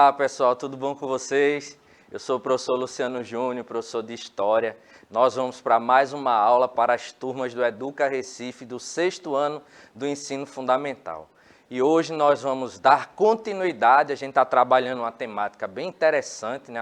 Olá pessoal, tudo bom com vocês? Eu sou o professor Luciano Júnior, professor de História. Nós vamos para mais uma aula para as turmas do Educa Recife do 6º ano do Ensino Fundamental. E hoje nós vamos dar continuidade, a gente está trabalhando uma temática bem interessante, né?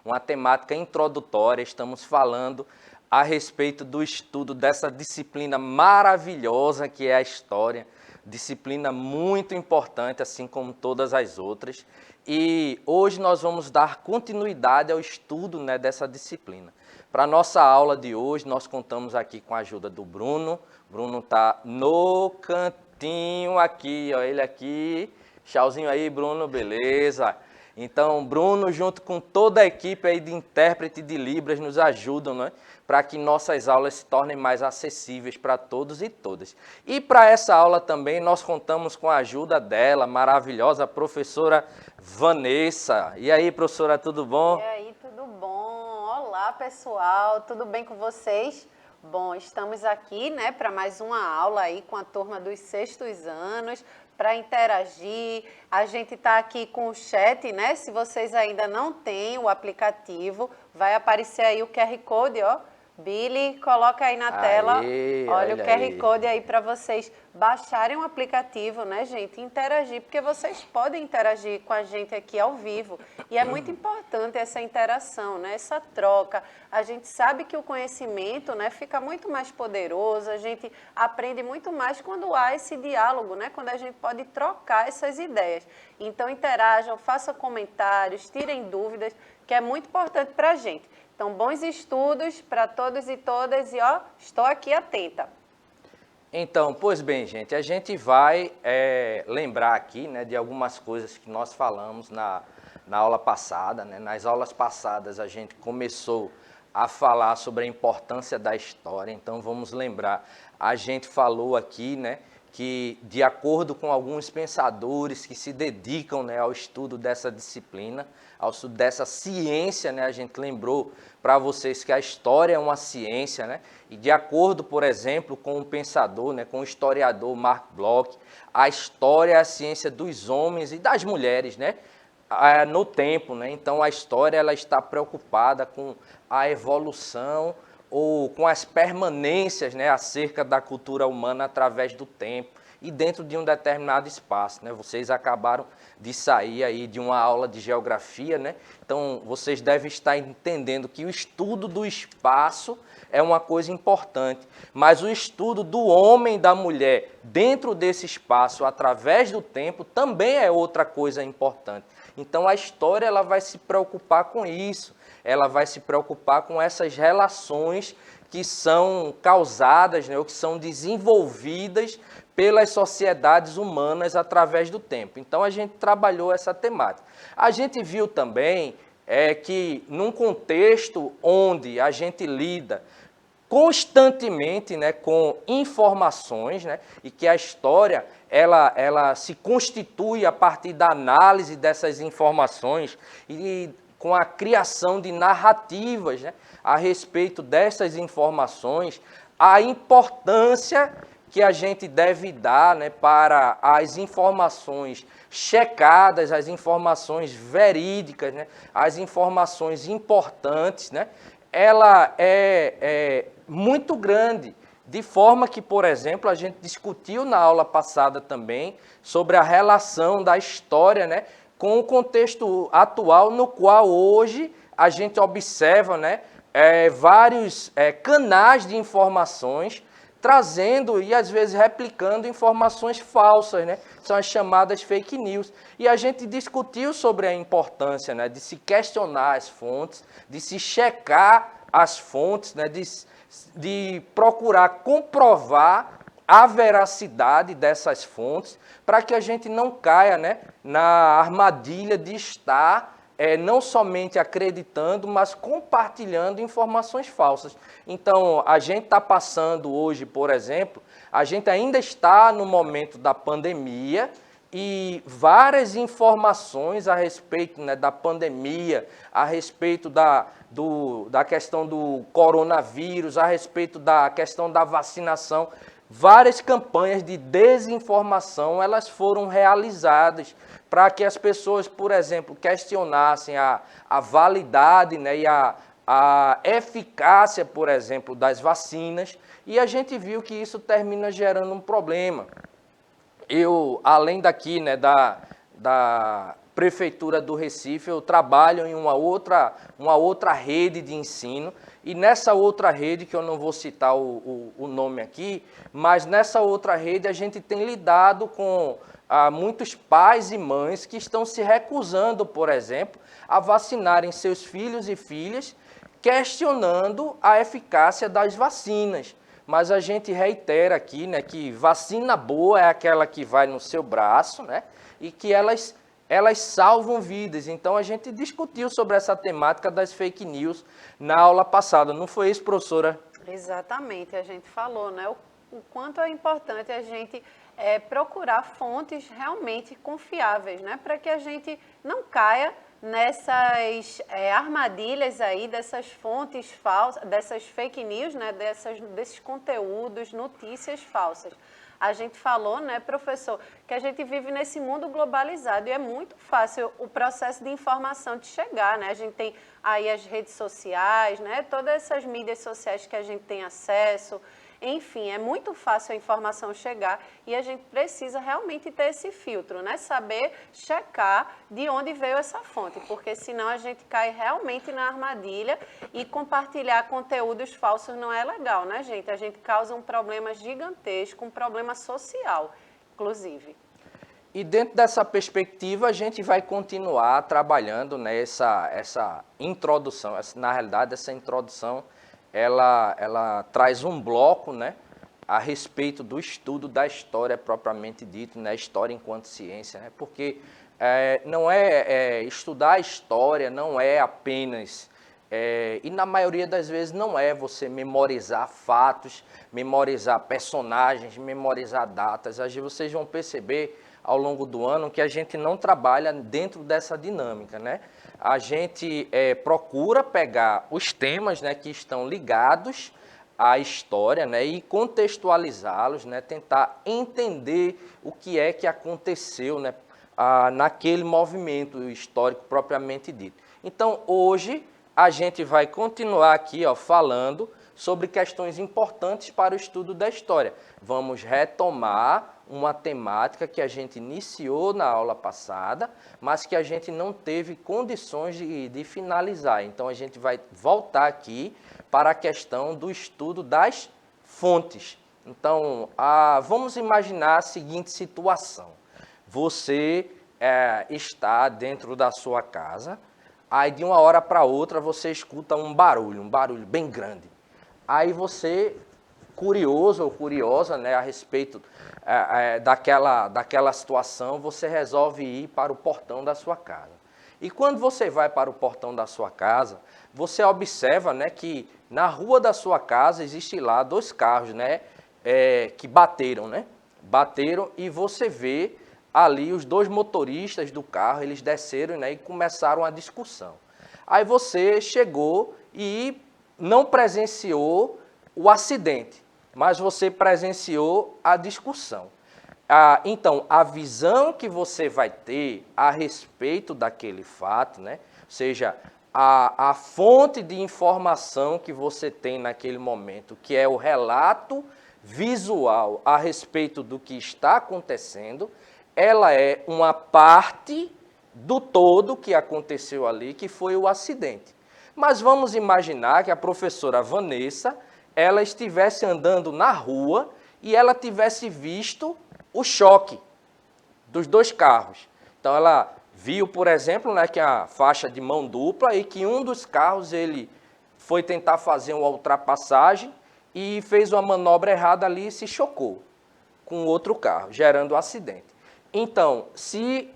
Uma temática introdutória, estamos falando a respeito do estudo dessa disciplina maravilhosa que é a História, disciplina muito importante, assim como todas as outras. E hoje nós vamos dar continuidade ao estudo, né, dessa disciplina. Para a nossa aula de hoje, nós contamos aqui com a ajuda do Bruno. Bruno está no cantinho aqui, ó, ele aqui. Tchauzinho aí, Bruno, beleza? Então, Bruno, junto com toda a equipe aí de intérprete de Libras, nos ajudam, né, para que nossas aulas se tornem mais acessíveis para todos e todas. E para essa aula também nós contamos com a ajuda dela, maravilhosa professora Vanessa. E aí, professora, tudo bom? E aí, tudo bom? Olá, pessoal, tudo bem com vocês? Bom, estamos aqui, né, para mais uma aula aí com a turma dos 6º anos, para interagir. A gente está aqui com o chat, né? Se vocês ainda não têm o aplicativo, vai aparecer aí o QR Code, ó. Billy, coloca aí na tela, olha o QR Code aí para vocês baixarem o aplicativo, né, gente? Interagir, porque vocês podem interagir com a gente aqui ao vivo. E é muito importante essa interação, né? Essa troca. A gente sabe que o conhecimento, né, fica muito mais poderoso, a gente aprende muito mais quando há esse diálogo, né? Quando a gente pode trocar essas ideias. Então, interajam, façam comentários, tirem dúvidas, que é muito importante para a gente. Então, bons estudos para todos e todas e, ó, estou aqui atenta. Então, pois bem, gente, a gente vai lembrar aqui, né, de algumas coisas que nós falamos na aula passada, né? Nas aulas passadas a gente começou a falar sobre a importância da história, então vamos lembrar, a gente falou aqui, né, que de acordo com alguns pensadores que se dedicam, né, ao estudo dessa disciplina, ao estudo dessa ciência, né, a gente lembrou para vocês que a história é uma ciência, né, e de acordo, por exemplo, com um pensador, né, com o historiador Mark Bloch, a história é a ciência dos homens e das mulheres, né, no tempo, né, então a história ela está preocupada com a evolução ou com as permanências, né, acerca da cultura humana através do tempo e dentro de um determinado espaço, né? Vocês acabaram de sair aí de uma aula de geografia, né? Então, vocês devem estar entendendo que o estudo do espaço é uma coisa importante, mas o estudo do homem e da mulher dentro desse espaço, através do tempo, também é outra coisa importante. Então, a história ela vai se preocupar com isso, ela vai se preocupar com essas relações que são causadas, né, ou que são desenvolvidas pelas sociedades humanas através do tempo. Então, a gente trabalhou essa temática. A gente viu também que, num contexto onde a gente lida constantemente, né, com informações, né, e que a história ela se constitui a partir da análise dessas informações e com a criação de narrativas, né, a respeito dessas informações, a importância que a gente deve dar, né, para as informações checadas, as informações verídicas, né, as informações importantes, né, ela é muito grande, de forma que, por exemplo, a gente discutiu na aula passada também sobre a relação da história, né, com o contexto atual no qual hoje a gente observa, né, vários canais de informações trazendo e às vezes replicando informações falsas, né? São as chamadas fake news. E a gente discutiu sobre a importância, né, de se questionar as fontes, de se checar as fontes, né, de procurar comprovar a veracidade dessas fontes para que a gente não caia, né, na armadilha de estar não somente acreditando, mas compartilhando informações falsas. Então, a gente está passando hoje, por exemplo, a gente ainda está no momento da pandemia e várias informações a respeito, né, da pandemia, a respeito da questão do coronavírus, a respeito da questão da vacinação, várias campanhas de desinformação elas foram realizadas para que as pessoas, por exemplo, questionassem a validade, né, e a eficácia, por exemplo, das vacinas, e a gente viu que isso termina gerando um problema. Eu, além daqui, né, da Prefeitura do Recife, eu trabalho em uma outra rede de ensino, e nessa outra rede, que eu não vou citar o nome aqui, mas nessa outra rede a gente tem lidado com muitos pais e mães que estão se recusando, por exemplo, a vacinarem seus filhos e filhas, questionando a eficácia das vacinas. Mas a gente reitera aqui, né, que vacina boa é aquela que vai no seu braço, né, e que elas salvam vidas. Então, a gente discutiu sobre essa temática das fake news na aula passada. Não foi isso, professora? Exatamente, a gente falou, né, o quanto é importante a gente procurar fontes realmente confiáveis, né, para que a gente não caia nessas armadilhas aí, dessas fontes falsas, dessas fake news, né, desses conteúdos, notícias falsas. A gente falou, né, professor, que a gente vive nesse mundo globalizado e é muito fácil o processo de informação de chegar, né? A gente tem aí as redes sociais, né, todas essas mídias sociais que a gente tem acesso. Enfim, é muito fácil a informação chegar e a gente precisa realmente ter esse filtro, né? Saber checar de onde veio essa fonte, porque senão a gente cai realmente na armadilha e compartilhar conteúdos falsos não é legal, né, gente? A gente causa um problema gigantesco, um problema social, inclusive. E dentro dessa perspectiva, a gente vai continuar trabalhando nessa introdução. Na realidade, essa introdução ela traz um bloco, né, a respeito do estudo da história propriamente dito, né, história enquanto ciência, né, porque estudar a história não é apenas, e na maioria das vezes não é você memorizar fatos, memorizar personagens, memorizar datas. Às vezes vocês vão perceber ao longo do ano que a gente não trabalha dentro dessa dinâmica, né? A gente procura pegar os temas, né, que estão ligados à história, né, e contextualizá-los, né, tentar entender o que é que aconteceu, né, naquele movimento histórico propriamente dito. Então, hoje, a gente vai continuar aqui, ó, falando sobre questões importantes para o estudo da história. Vamos retomar uma temática que a gente iniciou na aula passada, mas que a gente não teve condições de finalizar. Então, a gente vai voltar aqui para a questão do estudo das fontes. Então, vamos imaginar a seguinte situação. Você está dentro da sua casa, aí de uma hora para outra você escuta um barulho bem grande. Aí você, curioso ou curiosa, né, a respeito daquela situação, você resolve ir para o portão da sua casa. E quando você vai para o portão da sua casa, você observa, né, que na rua da sua casa existe lá 2 carros, né, que bateram, né? Bateram e você vê ali os 2 motoristas do carro, eles desceram, né, e começaram a discussão. Aí você chegou e não presenciou o acidente, mas você presenciou a discussão. Então, a visão que você vai ter a respeito daquele fato, né? Ou seja, a fonte de informação que você tem naquele momento, que é o relato visual a respeito do que está acontecendo, ela é uma parte do todo que aconteceu ali, que foi o acidente. Mas vamos imaginar que a professora Vanessa, ela estivesse andando na rua e ela tivesse visto o choque dos 2 carros. Então, ela viu, por exemplo, né, que a faixa de mão dupla e que um dos carros ele foi tentar fazer uma ultrapassagem e fez uma manobra errada ali e se chocou com outro carro, gerando um acidente. Então, se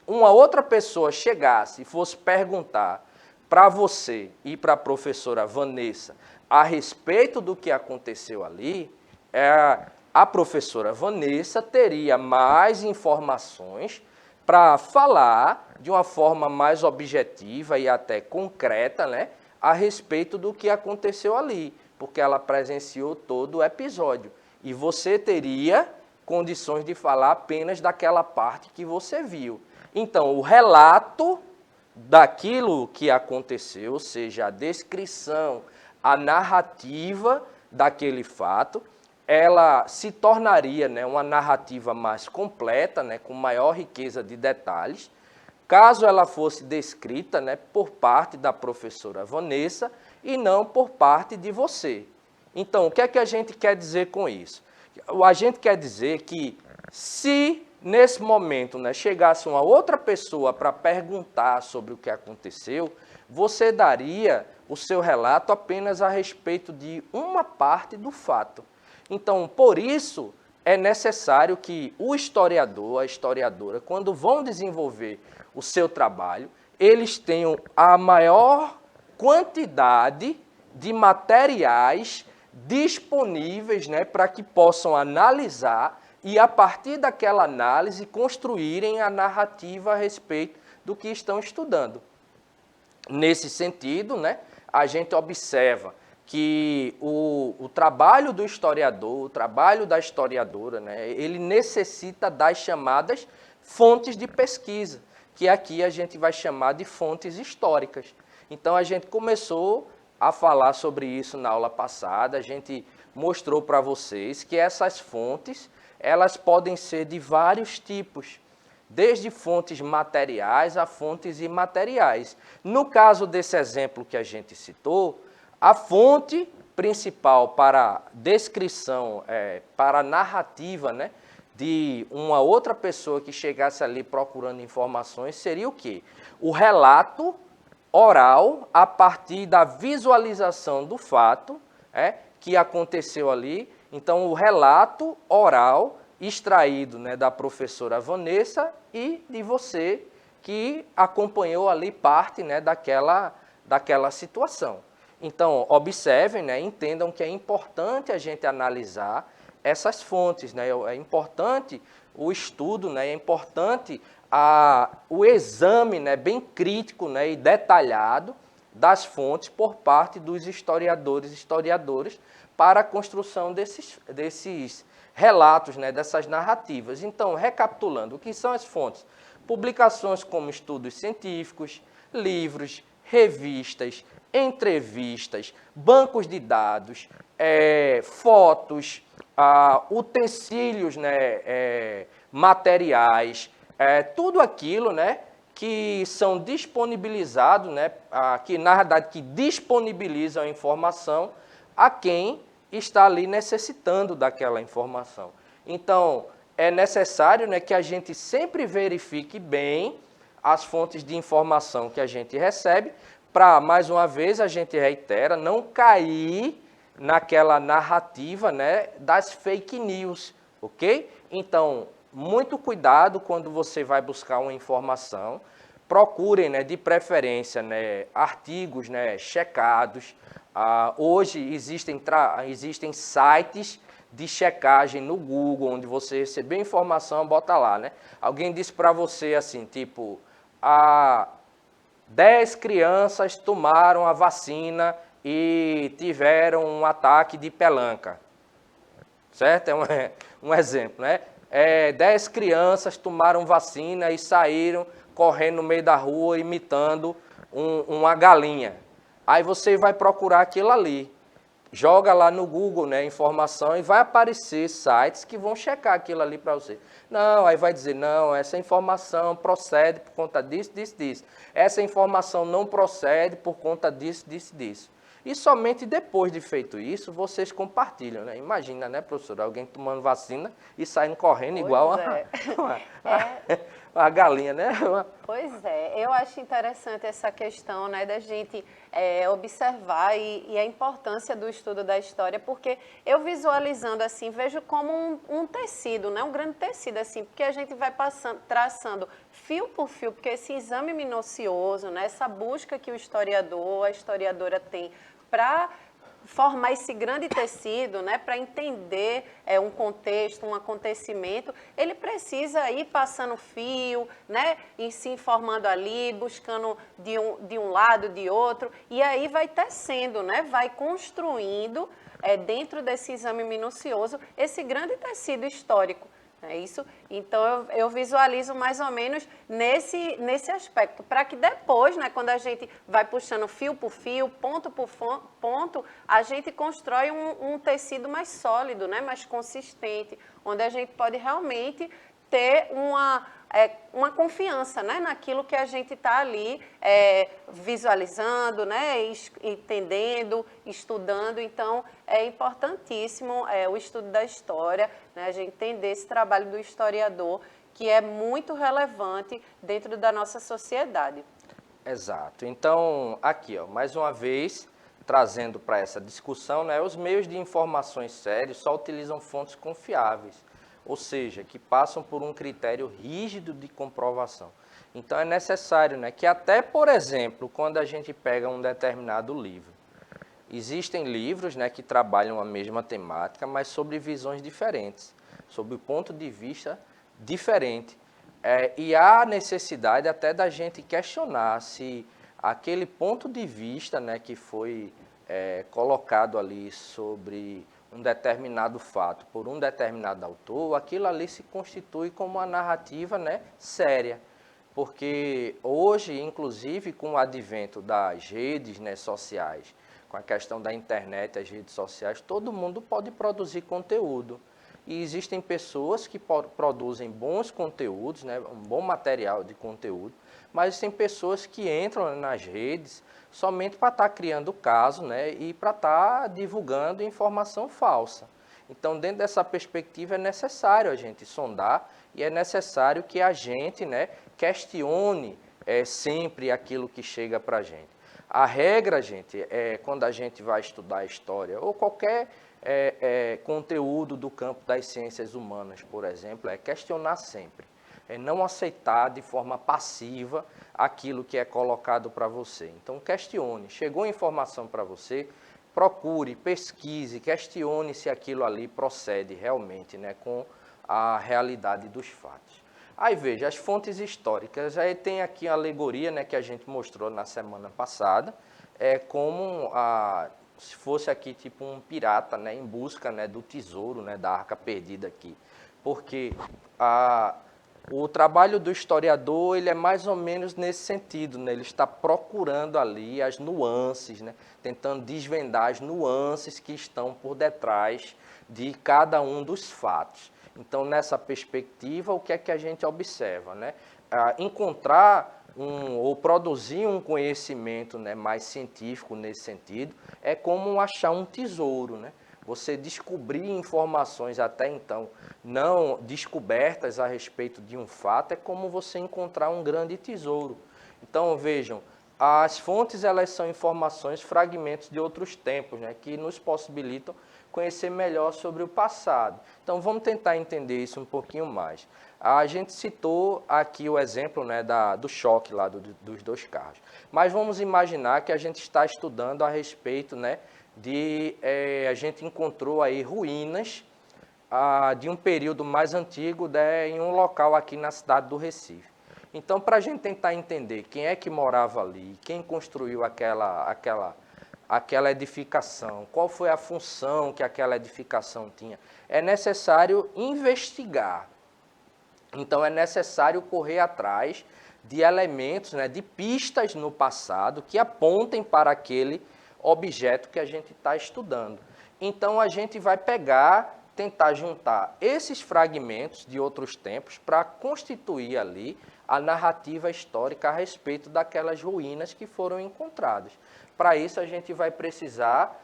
uma outra pessoa chegasse e fosse perguntar para você e para a professora Vanessa a respeito do que aconteceu ali, a professora Vanessa teria mais informações para falar de uma forma mais objetiva e até concreta, né, a respeito do que aconteceu ali, porque ela presenciou todo o episódio. E você teria condições de falar apenas daquela parte que você viu. Então, o relato daquilo que aconteceu, ou seja, a descrição, a narrativa daquele fato, ela se tornaria, né, uma narrativa mais completa, né, com maior riqueza de detalhes, caso ela fosse descrita, né, por parte da professora Vanessa e não por parte de você. Então, o que é que a gente quer dizer com isso? A gente quer dizer que se nesse momento, né, chegasse uma outra pessoa para perguntar sobre o que aconteceu, você daria o seu relato apenas a respeito de uma parte do fato. Então, por isso, é necessário que o historiador, a historiadora, quando vão desenvolver o seu trabalho, eles tenham a maior quantidade de materiais disponíveis, né, para que possam analisar e, a partir daquela análise, construírem a narrativa a respeito do que estão estudando. Nesse sentido, né, a gente observa que o trabalho do historiador, o trabalho da historiadora, né, ele necessita das chamadas fontes de pesquisa, que aqui a gente vai chamar de fontes históricas. Então, a gente começou a falar sobre isso na aula passada, a gente mostrou para vocês que essas fontes, elas podem ser de vários tipos, desde fontes materiais a fontes imateriais. No caso desse exemplo que a gente citou, a fonte principal para descrição, para narrativa, né, de uma outra pessoa que chegasse ali procurando informações seria o quê? O relato oral a partir da visualização do fato que aconteceu ali. Então, o relato oral extraído, né, da professora Vanessa e de você que acompanhou ali parte, né, daquela situação. Então, observem, né, entendam que é importante a gente analisar essas fontes, né, é importante o estudo, né, é importante o exame, né, bem crítico, né, e detalhado das fontes por parte dos historiadores e historiadoras para a construção desses relatos, né, dessas narrativas. Então, recapitulando, o que são as fontes? Publicações como estudos científicos, livros, revistas, entrevistas, bancos de dados, fotos, utensílios, né, materiais, tudo aquilo, né, que são disponibilizados, né, que na verdade que disponibilizam a informação a quem está ali necessitando daquela informação. Então, é necessário, né, que a gente sempre verifique bem as fontes de informação que a gente recebe, para, mais uma vez, a gente reitera, não cair naquela narrativa, né, das fake news, ok? Então, muito cuidado quando você vai buscar uma informação, procurem, né, de preferência, né, artigos, né, checados. Hoje existem sites de checagem no Google, onde você recebeu informação, bota lá, né? Alguém disse para você assim, tipo, 10 crianças tomaram a vacina e tiveram um ataque de pelanca. Certo? É um exemplo, né? 10 crianças tomaram vacina e saíram correndo no meio da rua imitando uma galinha. Aí você vai procurar aquilo ali. Joga lá no Google, né, informação, e vai aparecer sites que vão checar aquilo ali para você. Não, aí vai dizer, não, essa informação procede por conta disso, disso, disso. Essa informação não procede por conta disso, disso, disso. E somente depois de feito isso, vocês compartilham, né? Imagina, né, professora, alguém tomando vacina e saindo correndo igual a galinha, né? Pois é, eu acho interessante essa questão, né, da gente observar e a importância do estudo da história, porque eu visualizando assim, vejo como um tecido, né, um grande tecido assim, porque a gente vai traçando fio por fio, porque esse exame minucioso, né, essa busca que o historiador, a historiadora tem para formar esse grande tecido, né, para entender um contexto, um acontecimento, ele precisa ir passando fio, né, e se informando ali, buscando de um lado, de outro, e aí vai tecendo, né, vai construindo dentro desse exame minucioso, esse grande tecido histórico. É isso? Então, eu visualizo mais ou menos nesse aspecto, para que depois, né, quando a gente vai puxando fio por fio, ponto por ponto, a gente constrói um tecido mais sólido, né, mais consistente, onde a gente pode realmente ter uma confiança, né, naquilo que a gente está ali visualizando, né, entendendo, estudando. Então, é importantíssimo o estudo da história, né, a gente entender esse trabalho do historiador, que é muito relevante dentro da nossa sociedade. Exato. Então, aqui, ó, mais uma vez, trazendo para essa discussão, né, os meios de informações sérios só utilizam fontes confiáveis, ou seja, que passam por um critério rígido de comprovação. Então, é necessário, né, que até, por exemplo, quando a gente pega um determinado livro, existem livros, né, que trabalham a mesma temática, mas sobre visões diferentes, sob o ponto de vista diferente. E há necessidade até da gente questionar se aquele ponto de vista, né, que foi colocado ali sobre um determinado fato por um determinado autor, aquilo ali se constitui como uma narrativa, né, séria. Porque hoje, inclusive, com o advento das redes, né, sociais, com a questão da internet, as redes sociais, todo mundo pode produzir conteúdo. E existem pessoas que produzem bons conteúdos, né, um bom material de conteúdo, mas existem pessoas que entram nas redes somente para estar criando caso, né, e para estar divulgando informação falsa. Então, dentro dessa perspectiva, é necessário a gente sondar e é necessário que a gente, né, questione sempre aquilo que chega para a gente. A regra, gente, quando a gente vai estudar história ou qualquer conteúdo do campo das ciências humanas, por exemplo, é questionar sempre. É não aceitar de forma passiva aquilo que é colocado para você. Então, questione. Chegou informação para você, procure, pesquise, questione se aquilo ali procede realmente, né, com a realidade dos fatos. Aí veja, as fontes históricas, aí tem aqui a alegoria, né, que a gente mostrou na semana passada, como se fosse aqui tipo um pirata, né, em busca, né, do tesouro, né, da arca perdida aqui. Porque o trabalho do historiador, ele é mais ou menos nesse sentido, né, ele está procurando ali as nuances, né, tentando desvendar as nuances que estão por detrás de cada um dos fatos. Então, nessa perspectiva, o que é que a gente observa, né? Encontrar ou produzir um conhecimento, né, mais científico nesse sentido é como achar um tesouro, né? Você descobrir informações até então não descobertas a respeito de um fato é como você encontrar um grande tesouro. Então, vejam, as fontes, elas são informações, fragmentos de outros tempos, né, que nos possibilitam conhecer melhor sobre o passado. Então, vamos tentar entender isso um pouquinho mais. A gente citou aqui o exemplo, né, do choque lá dos dois carros. Mas vamos imaginar que a gente está estudando a respeito, né, a gente encontrou aí ruínas de um período mais antigo, né, em um local aqui na cidade do Recife. Então, para a gente tentar entender quem é que morava ali, quem construiu aquela edificação, qual foi a função que aquela edificação tinha, é necessário investigar. Então, é necessário correr atrás de elementos, né, de pistas no passado que apontem para aquele objeto que a gente está estudando. Então, a gente vai tentar juntar esses fragmentos de outros tempos para constituir ali a narrativa histórica a respeito daquelas ruínas que foram encontradas. Para isso, a gente vai precisar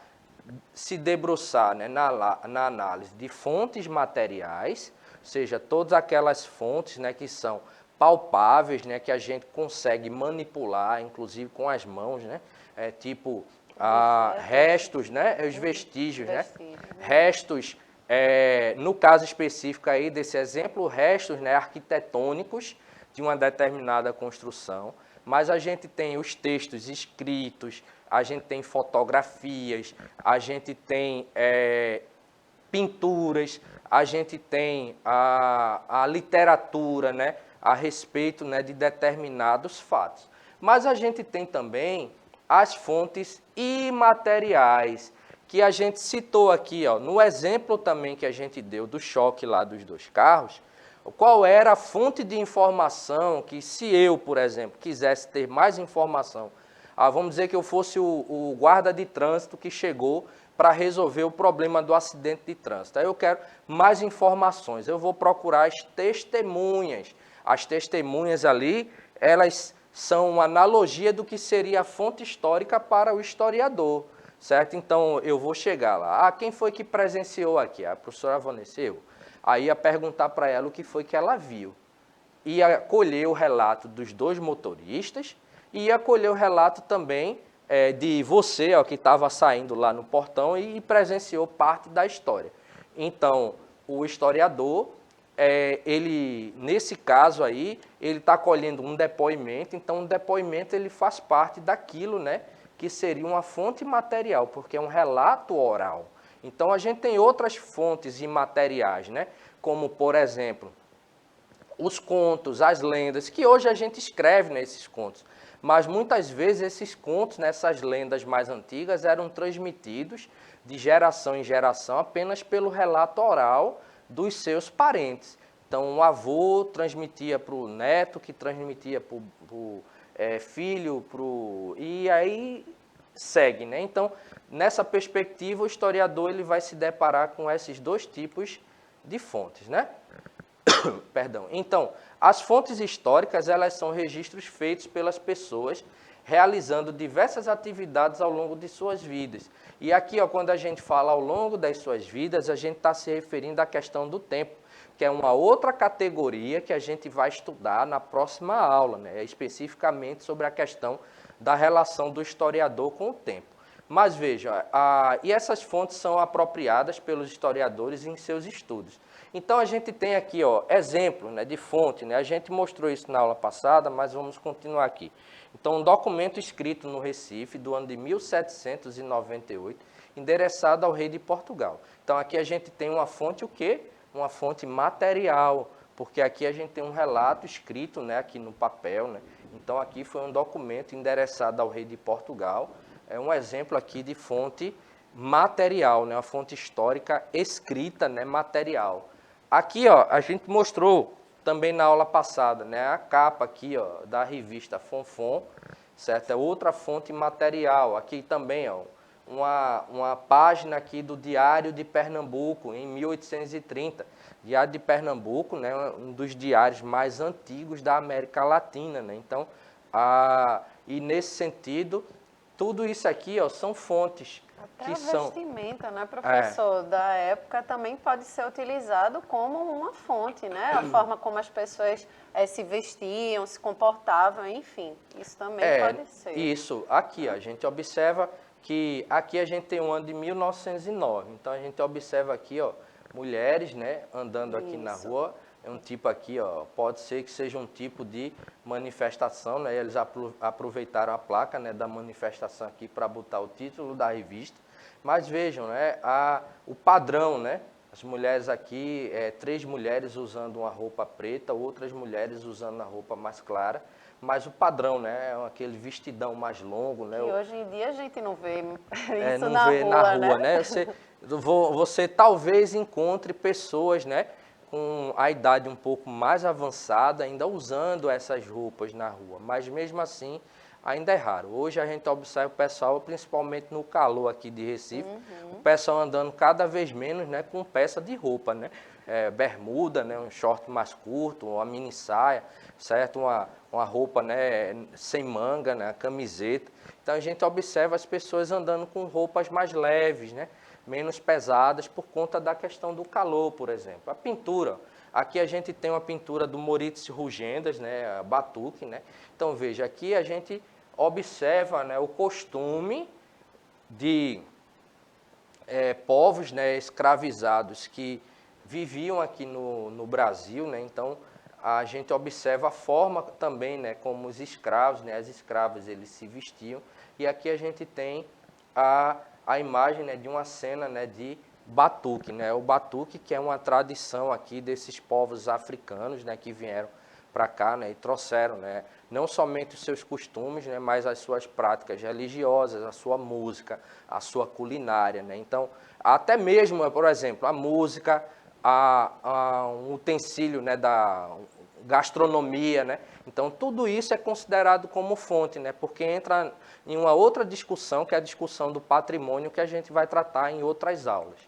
se debruçar, né, na análise de fontes materiais, ou seja, todas aquelas fontes, né, que são palpáveis, né, que a gente consegue manipular, inclusive com as mãos, né, tipo restos, né, os vestígios, né, restos, no caso específico aí desse exemplo, restos, né, arquitetônicos de uma determinada construção, mas a gente tem os textos escritos, a gente tem fotografias, a gente tem pinturas, a gente tem a literatura, né, a respeito, né, de determinados fatos. Mas a gente tem também as fontes imateriais, que a gente citou aqui, ó, no exemplo também que a gente deu do choque lá dos dois carros, qual era a fonte de informação que, se eu, por exemplo, quisesse ter mais informação, vamos dizer que eu fosse o guarda de trânsito que chegou para resolver o problema do acidente de trânsito. Aí eu quero mais informações, eu vou procurar as testemunhas. As testemunhas ali, elas são uma analogia do que seria a fonte histórica para o historiador, certo? Então, eu vou chegar lá. Quem foi que presenciou aqui? A professora Vanessa. Aí ia perguntar para ela o que foi que ela viu. Ia colher o relato dos dois motoristas e ia colher o relato também de você, ó, que estava saindo lá no portão e presenciou parte da história. Então, o historiador, ele, nesse caso aí, ele está colhendo um depoimento, então o depoimento ele faz parte daquilo, né, que seria uma fonte material, porque é um relato oral. Então, a gente tem outras fontes imateriais, né, como, por exemplo, os contos, as lendas, que hoje a gente escreve nesses contos. Mas muitas vezes esses contos, nessas lendas mais antigas, eram transmitidos de geração em geração apenas pelo relato oral dos seus parentes. Então, o avô transmitia para o neto, que transmitia para o filho, e aí segue, né? Então, nessa perspectiva, o historiador ele vai se deparar com esses dois tipos de fontes, né? Perdão. Então, as fontes históricas, elas são registros feitos pelas pessoas realizando diversas atividades ao longo de suas vidas. E aqui, ó, quando a gente fala ao longo das suas vidas, a gente está se referindo à questão do tempo, que é uma outra categoria que a gente vai estudar na próxima aula, né? Especificamente sobre a questão da relação do historiador com o tempo. Mas veja, e essas fontes são apropriadas pelos historiadores em seus estudos. Então, a gente tem aqui, ó, exemplo, né, de fonte, né? A gente mostrou isso na aula passada, mas vamos continuar aqui. Então, um documento escrito no Recife, do ano de 1798, endereçado ao rei de Portugal. Então, aqui a gente tem uma fonte o quê? Uma fonte material, porque aqui a gente tem um relato escrito, né, aqui no papel, né? Então, aqui foi um documento endereçado ao rei de Portugal. É um exemplo aqui de fonte material, né, uma fonte histórica escrita, né, material. Aqui, ó, a gente mostrou também na aula passada, né, a capa aqui, ó, da revista Fonfon, certo? É outra fonte material. Aqui também, ó, uma página aqui do Diário de Pernambuco, em 1830. Diário de Pernambuco, né, um dos diários mais antigos da América Latina, né? Então, e nesse sentido, tudo isso aqui, ó, são fontes. Até a vestimenta, né, professor, da época também pode ser utilizado como uma fonte, né? A forma como as pessoas se vestiam, se comportavam, enfim, isso também pode ser. Isso, aqui a gente observa que aqui a gente tem um ano de 1909, então a gente observa aqui, ó, mulheres, né, andando aqui na rua. É um tipo aqui, ó, pode ser que seja um tipo de manifestação, né? Eles aproveitaram a placa, né, da manifestação aqui para botar o título da revista. Mas vejam, né, o padrão, né? As mulheres aqui, 3 mulheres usando uma roupa preta, outras mulheres usando a roupa mais clara. Mas o padrão, né, é aquele vestidão mais longo, né? E hoje em dia a gente não vê isso não vê na rua, né? Você talvez encontre pessoas, né, com a idade um pouco mais avançada, ainda usando essas roupas na rua. Mas mesmo assim, ainda é raro. Hoje a gente observa o pessoal, principalmente no calor aqui de Recife, o pessoal andando cada vez menos, né, com peça de roupa, né? Bermuda, né, um short mais curto, uma mini saia, certo? Uma roupa, né, sem manga, né, camiseta. Então a gente observa as pessoas andando com roupas mais leves, né, menos pesadas por conta da questão do calor, por exemplo. A pintura, aqui a gente tem uma pintura do Moritz Rugendas, né, Batuque, né? Então veja, aqui a gente observa, né, o costume de povos, né, escravizados que viviam aqui no Brasil, né? Então a gente observa a forma também, né, como os escravos, né, as escravas eles se vestiam. E aqui a gente tem a imagem, né, de uma cena, né, de batuque, né? O batuque, que é uma tradição aqui desses povos africanos, né, que vieram para cá, né, e trouxeram, né, não somente os seus costumes, né, mas as suas práticas religiosas, a sua música, a sua culinária, né. Então, até mesmo, por exemplo, a música, um utensílio, né, da gastronomia, né. Então, tudo isso é considerado como fonte, né, porque entra em uma outra discussão, que é a discussão do patrimônio, que a gente vai tratar em outras aulas.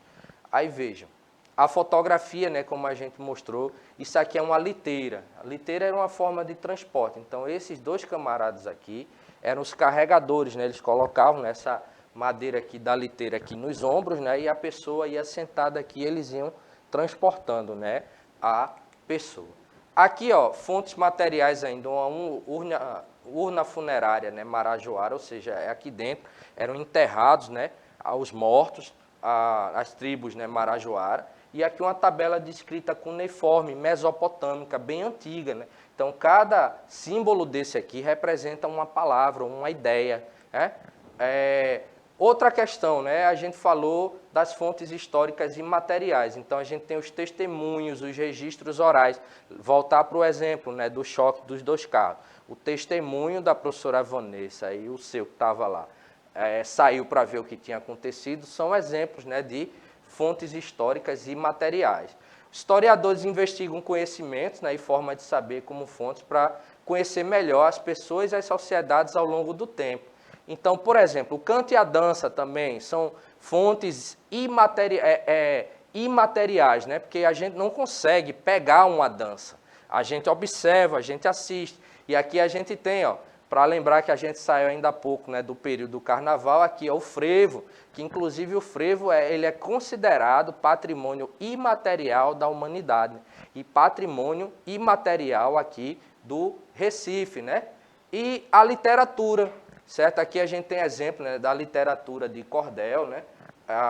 Aí vejam, a fotografia, né, como a gente mostrou, isso aqui é uma liteira. A liteira era uma forma de transporte. Então, esses dois camaradas aqui eram os carregadores, né, eles colocavam essa madeira aqui da liteira aqui nos ombros, né, e a pessoa ia sentada aqui, eles iam transportando, né, a pessoa. Aqui, ó, fontes materiais ainda, uma urna funerária, né, marajoara, ou seja, aqui dentro eram enterrados, né, os mortos, as tribos, né, marajoara. E aqui uma tabela de escrita cuneiforme, mesopotâmica, bem antiga, né? Então, cada símbolo desse aqui representa uma palavra, uma ideia, né? Outra questão, né? A gente falou das fontes históricas e materiais. Então, a gente tem os testemunhos, os registros orais. Voltar para o exemplo, né, do choque dos dois carros. O testemunho da professora Vanessa e o seu que estava lá, saiu para ver o que tinha acontecido, são exemplos, né, de fontes históricas e materiais. Historiadores investigam conhecimentos, né, e forma de saber como fontes para conhecer melhor as pessoas e as sociedades ao longo do tempo. Então, por exemplo, o canto e a dança também são fontes imateriais, né, porque a gente não consegue pegar uma dança. A gente observa, a gente assiste. E aqui a gente tem, ó, para lembrar que a gente saiu ainda há pouco, né, do período do carnaval, aqui é o frevo, que inclusive o frevo ele é considerado patrimônio imaterial da humanidade, né? E patrimônio imaterial aqui do Recife, né? E a literatura, certo? Aqui a gente tem exemplo, né, da literatura de cordel, né?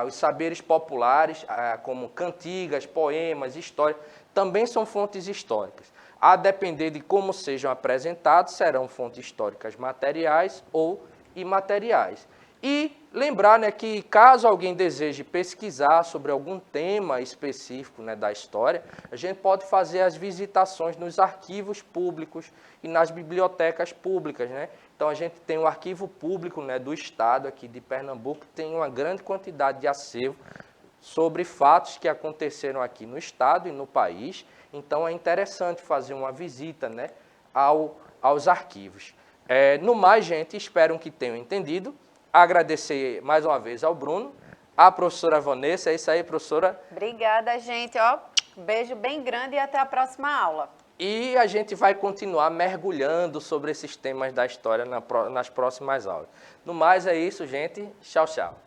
Os saberes populares, como cantigas, poemas, histórias, também são fontes históricas. A depender de como sejam apresentados, serão fontes históricas materiais ou imateriais. E lembrar, né, que caso alguém deseje pesquisar sobre algum tema específico, né, da história, a gente pode fazer as visitações nos arquivos públicos e nas bibliotecas públicas, né? Então, a gente tem o arquivo público, né, do Estado aqui de Pernambuco, que tem uma grande quantidade de acervo sobre fatos que aconteceram aqui no Estado e no país. Então, é interessante fazer uma visita, né, aos arquivos. No mais, gente, espero que tenham entendido. Agradecer mais uma vez ao Bruno, à professora Vanessa. É isso aí, professora. Obrigada, gente. Ó, beijo bem grande e até a próxima aula. E a gente vai continuar mergulhando sobre esses temas da história nas próximas aulas. No mais, é isso, gente. Tchau, tchau.